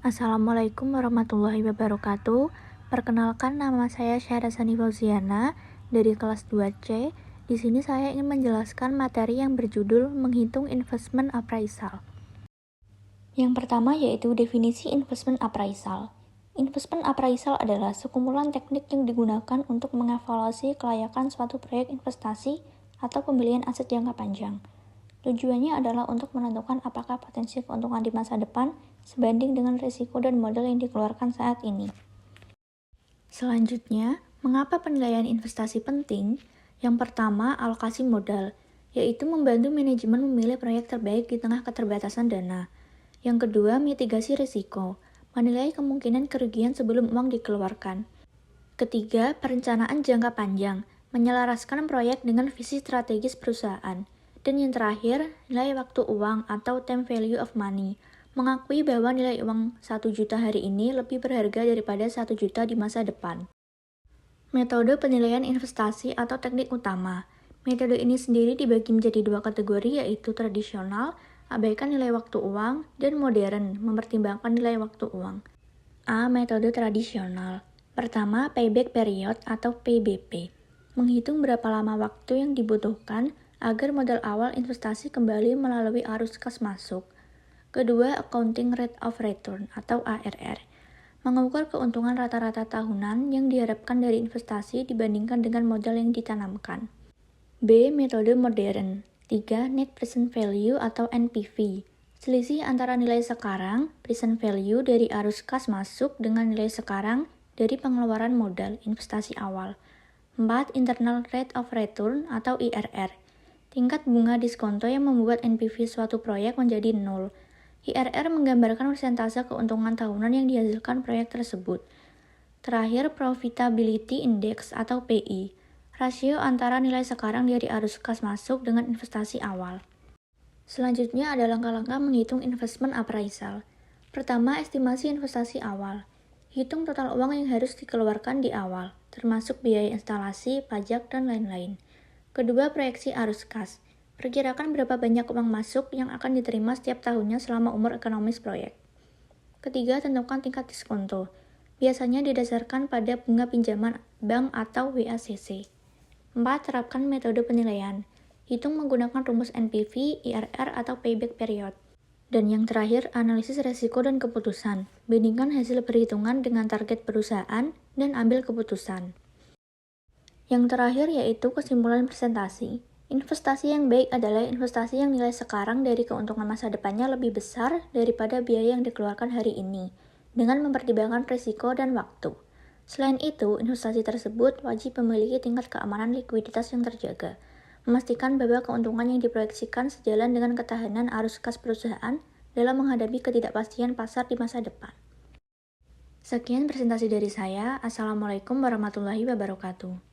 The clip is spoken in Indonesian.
Assalamualaikum warahmatullahi wabarakatuh. Perkenalkan, nama saya Syahrasani Fauziana dari kelas 2C. Di sini saya ingin menjelaskan materi yang berjudul menghitung investment appraisal. Yang pertama yaitu definisi investment appraisal. Investment appraisal adalah sekumpulan teknik yang digunakan untuk mengevaluasi kelayakan suatu proyek investasi atau pembelian aset jangka panjang. Tujuannya adalah untuk menentukan apakah potensi keuntungan di masa depan sebanding dengan risiko dan modal yang dikeluarkan saat ini. Selanjutnya, mengapa penilaian investasi penting? Yang pertama, alokasi modal, yaitu membantu manajemen memilih proyek terbaik di tengah keterbatasan dana. Yang kedua, mitigasi risiko, menilai kemungkinan kerugian sebelum uang dikeluarkan. Ketiga, perencanaan jangka panjang, menyelaraskan proyek dengan visi strategis perusahaan. Dan yang terakhir, nilai waktu uang atau time value of money, mengakui bahwa nilai uang 1 juta hari ini lebih berharga daripada 1 juta di masa depan. Metode penilaian investasi atau teknik utama. Metode ini sendiri dibagi menjadi 2 kategori, yaitu tradisional, abaikan nilai waktu uang, dan modern, mempertimbangkan nilai waktu uang. A. Metode tradisional. Pertama, payback period atau PBP. Menghitung berapa lama waktu yang dibutuhkan agar modal awal investasi kembali melalui arus kas masuk. Kedua, accounting rate of return atau ARR. Mengukur keuntungan rata-rata tahunan yang diharapkan dari investasi dibandingkan dengan modal yang ditanamkan. B. Metode modern. 3. Net present value atau NPV. Selisih antara nilai sekarang, present value dari arus kas masuk dengan nilai sekarang dari pengeluaran modal investasi awal. 4. Internal rate of return atau IRR. Tingkat bunga diskonto yang membuat NPV suatu proyek menjadi 0. IRR menggambarkan persentase keuntungan tahunan yang dihasilkan proyek tersebut. Terakhir, Profitability Index atau PI. Rasio antara nilai sekarang dari arus kas masuk dengan investasi awal. Selanjutnya ada langkah-langkah menghitung investment appraisal. Pertama, estimasi investasi awal. Hitung total uang yang harus dikeluarkan di awal, termasuk biaya instalasi, pajak, dan lain-lain. Kedua, proyeksi arus kas. Perkirakan berapa banyak uang masuk yang akan diterima setiap tahunnya selama umur ekonomis proyek. Ketiga, tentukan tingkat diskonto. Biasanya didasarkan pada bunga pinjaman bank atau WACC. 4. Terapkan metode penilaian. Hitung menggunakan rumus NPV, IRR, atau payback period. Dan yang terakhir, analisis resiko dan keputusan. Bandingkan hasil perhitungan dengan target perusahaan dan ambil keputusan. Yang terakhir yaitu kesimpulan presentasi. Investasi yang baik adalah investasi yang nilai sekarang dari keuntungan masa depannya lebih besar daripada biaya yang dikeluarkan hari ini, dengan mempertimbangkan risiko dan waktu. Selain itu, investasi tersebut wajib memiliki tingkat keamanan likuiditas yang terjaga, memastikan bahwa keuntungan yang diproyeksikan sejalan dengan ketahanan arus kas perusahaan dalam menghadapi ketidakpastian pasar di masa depan. Sekian presentasi dari saya. Assalamualaikum warahmatullahi wabarakatuh.